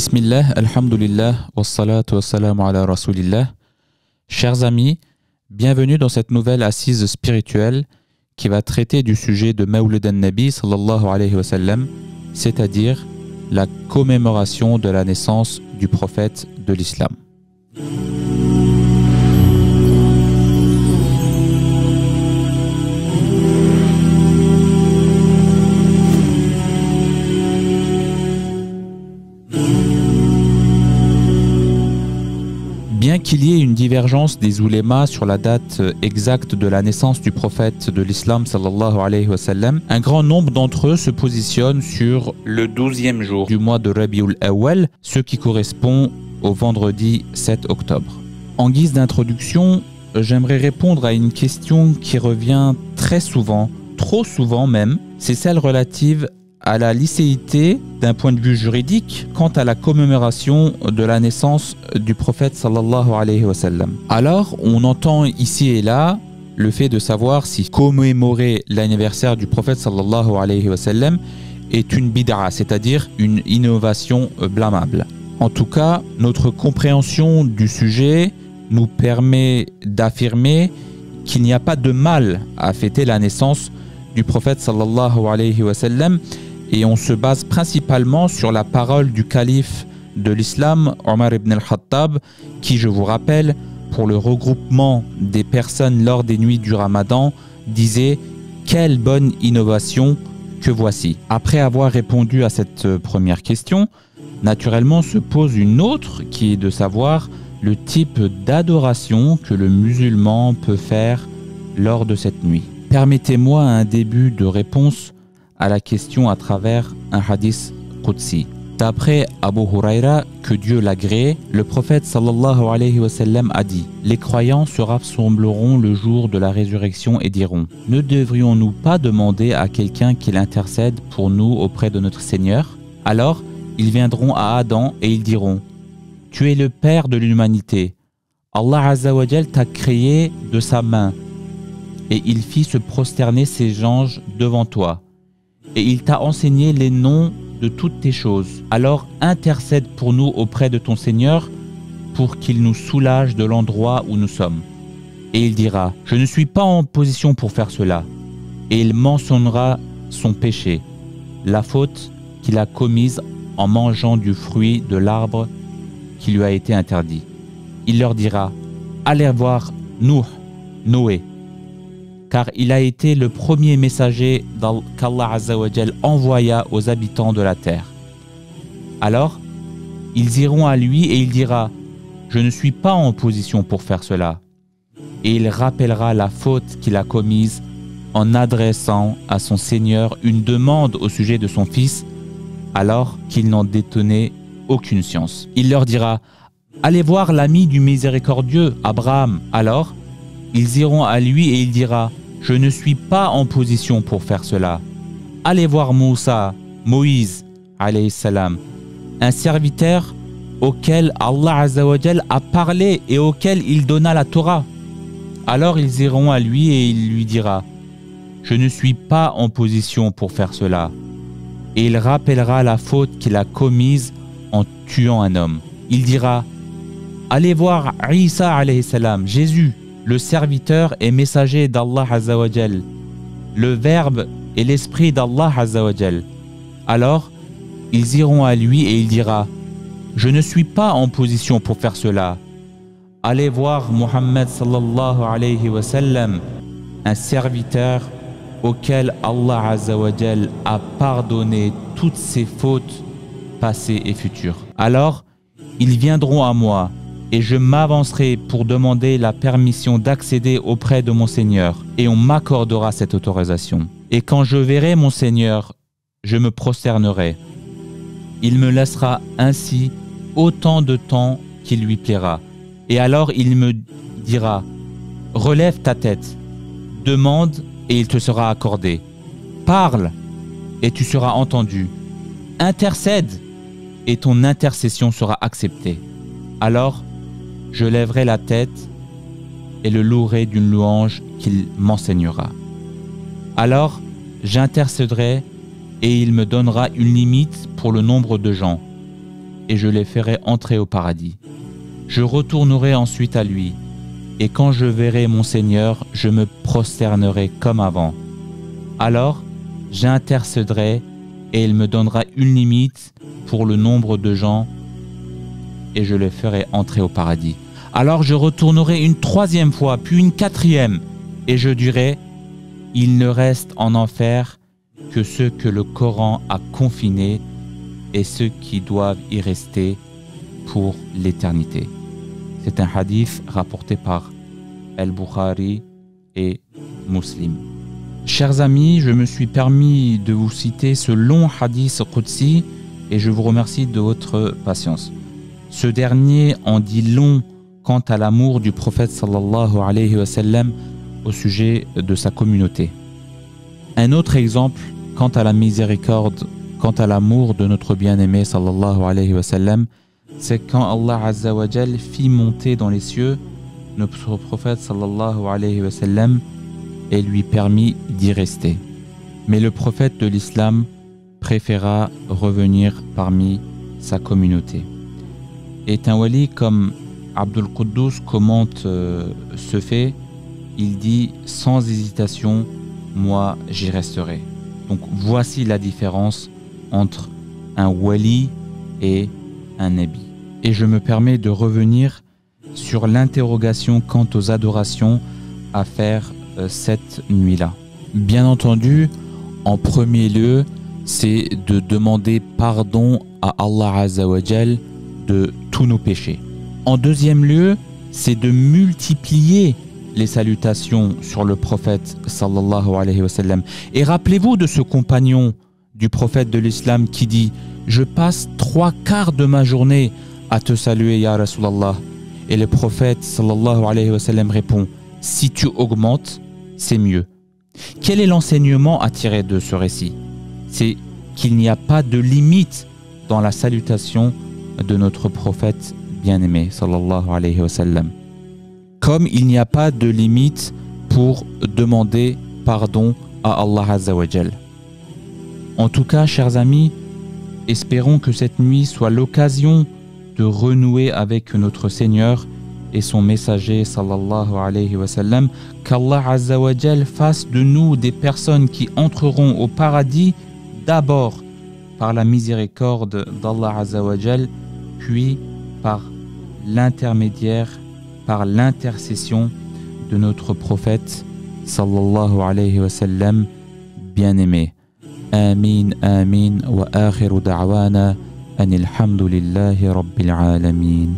Bismillah, alhamdulillah, wassalatu wassalamu ala rasulillah. Chers amis, bienvenue dans cette nouvelle assise spirituelle qui va traiter du sujet de Mawlid al-Nabi sallallahu alayhi wa sallam, c'est-à-dire la commémoration de la naissance du prophète de l'islam. Bien qu'il y ait une divergence des oulémas sur la date exacte de la naissance du prophète de l'islam sallallahu alayhi wa sallam, un grand nombre d'entre eux se positionnent sur le 12e jour du mois de Rabiul Awwal, ce qui correspond au vendredi 7 octobre. En guise d'introduction, j'aimerais répondre à une question qui revient très souvent, trop souvent même, c'est celle relative à la licéité d'un point de vue juridique quant à la commémoration de la naissance du prophète sallallahu alayhi wa sallam. Alors, on entend ici et là le fait de savoir si commémorer l'anniversaire du prophète sallallahu alayhi wa sallam est une bid'a, c'est-à-dire une innovation blâmable. En tout cas, notre compréhension du sujet nous permet d'affirmer qu'il n'y a pas de mal à fêter la naissance du prophète sallallahu alayhi wa sallam, et on se base principalement sur la parole du calife de l'islam, Omar ibn al-Khattab, qui, je vous rappelle, pour le regroupement des personnes lors des nuits du Ramadan, disait « Quelle bonne innovation que voici !» Après avoir répondu à cette première question, naturellement se pose une autre qui est de savoir le type d'adoration que le musulman peut faire lors de cette nuit. Permettez-moi un début de réponse à la question à travers un hadith qudsi. D'après Abu Huraira, que Dieu l'agrée, le prophète sallallahu alayhi wa sallam a dit « Les croyants se rassembleront le jour de la résurrection et diront « Ne devrions-nous pas demander à quelqu'un qu'il intercède pour nous auprès de notre Seigneur ?» Alors, ils viendront à Adam et ils diront « Tu es le père de l'humanité. Allah Azza wa Jal t'a créé de sa main et il fit se prosterner ses anges devant toi. Et il t'a enseigné les noms de toutes tes choses. Alors intercède pour nous auprès de ton Seigneur pour qu'il nous soulage de l'endroit où nous sommes. » Et il dira « Je ne suis pas en position pour faire cela. » Et il mentionnera son péché, la faute qu'il a commise en mangeant du fruit de l'arbre qui lui a été interdit. Il leur dira « Allez voir Noé, car il a été le premier messager qu'Allah Azza wa Jal envoya aux habitants de la terre. » Alors, ils iront à lui et il dira « Je ne suis pas en position pour faire cela. » Et il rappellera la faute qu'il a commise en adressant à son Seigneur une demande au sujet de son fils, alors qu'il n'en détenait aucune science. Il leur dira « Allez voir l'ami du miséricordieux, Abraham. » Alors, ils iront à lui et il dira « Je ne suis pas en position pour faire cela. » Allez voir Moïse, alayhi salam, un serviteur auquel Allah Azza wa Jal a parlé et auquel il donna la Torah. Alors ils iront à lui et il lui dira « Je ne suis pas en position pour faire cela. » Et il rappellera la faute qu'il a commise en tuant un homme. Il dira « Allez voir Isa, alayhi salam, Jésus, le serviteur et messager d'Allah Azza wa Jal, le Verbe et l'Esprit d'Allah Azza wa Jal. » Alors, ils iront à lui et il dira « Je ne suis pas en position pour faire cela. » Allez voir Muhammad sallallahu alayhi wa sallam, un serviteur auquel Allah Azza wa Jal a pardonné toutes ses fautes passées et futures. Alors, ils viendront à moi et je m'avancerai pour demander la permission d'accéder auprès de mon Seigneur, et on m'accordera cette autorisation. Et quand je verrai mon Seigneur, je me prosternerai. Il me laissera ainsi autant de temps qu'il lui plaira. Et alors il me dira « Relève ta tête, demande et il te sera accordé. Parle et tu seras entendu. Intercède et ton intercession sera acceptée. » Alors, je lèverai la tête et le louerai d'une louange qu'il m'enseignera. Alors, j'intercéderai et il me donnera une limite pour le nombre de gens. et je les ferai entrer au paradis. Je retournerai ensuite à lui, et quand je verrai mon Seigneur, je me prosternerai comme avant. Alors, j'intercéderai et il me donnera une limite pour le nombre de gens et je les ferai entrer au paradis. Alors je retournerai une troisième fois, puis une quatrième, et je dirai, il ne reste en enfer que ceux que le Coran a confinés et ceux qui doivent y rester pour l'éternité. C'est un hadith rapporté par Al-Bukhari et Muslim. Chers amis, je me suis permis de vous citer ce long hadith Qudsi et je vous remercie de votre patience. Ce dernier en dit long quant à l'amour du prophète sallallahu alayhi wa sallam au sujet de sa communauté. Un autre exemple quant à la miséricorde, quant à l'amour de notre bien-aimé sallallahu alayhi wa sallam, c'est quand Allah Azza wa Jal fit monter dans les cieux notre prophète sallallahu alayhi wa sallam et lui permit d'y rester. Mais le prophète de l'islam préféra revenir parmi sa communauté. Et un wali comme Abdul Quddus commente ce fait, il dit sans hésitation, moi j'y resterai. Donc voici la différence entre un wali et un nabi. Et je me permets de revenir sur l'interrogation quant aux adorations à faire cette nuit-là. Bien entendu, en premier lieu, c'est de demander pardon à Allah Azza wa Jal de tous nos péchés. En deuxième lieu, c'est de multiplier les salutations sur le prophète sallallahu alayhi wa sallam. Et rappelez-vous de ce compagnon du prophète de l'islam qui dit « Je passe 3/4 de ma journée à te saluer, ya Rasulallah ». Et le prophète sallallahu alayhi wa sallam répond « Si tu augmentes, c'est mieux ». Quel est l'enseignement à tirer de ce récit? C'est qu'il n'y a pas de limite dans la salutation de notre prophète bien-aimé sallallahu alayhi wa sallam. Comme il n'y a pas de limite pour demander pardon à Allah Azza wa Jal. En tout cas, chers amis, espérons que cette nuit soit l'occasion de renouer avec notre Seigneur et son messager sallallahu alayhi wa sallam, qu'Allah Azza wa Jal fasse de nous des personnes qui entreront au paradis d'abord par la miséricorde d'Allah Azza wa Jal, puis par l'intermédiaire, par l'intercession de notre prophète sallallahu alayhi wa sallam bien-aimé. Amin, amin, wa akhiru da'wana anil hamdulillahi rabbil alamin.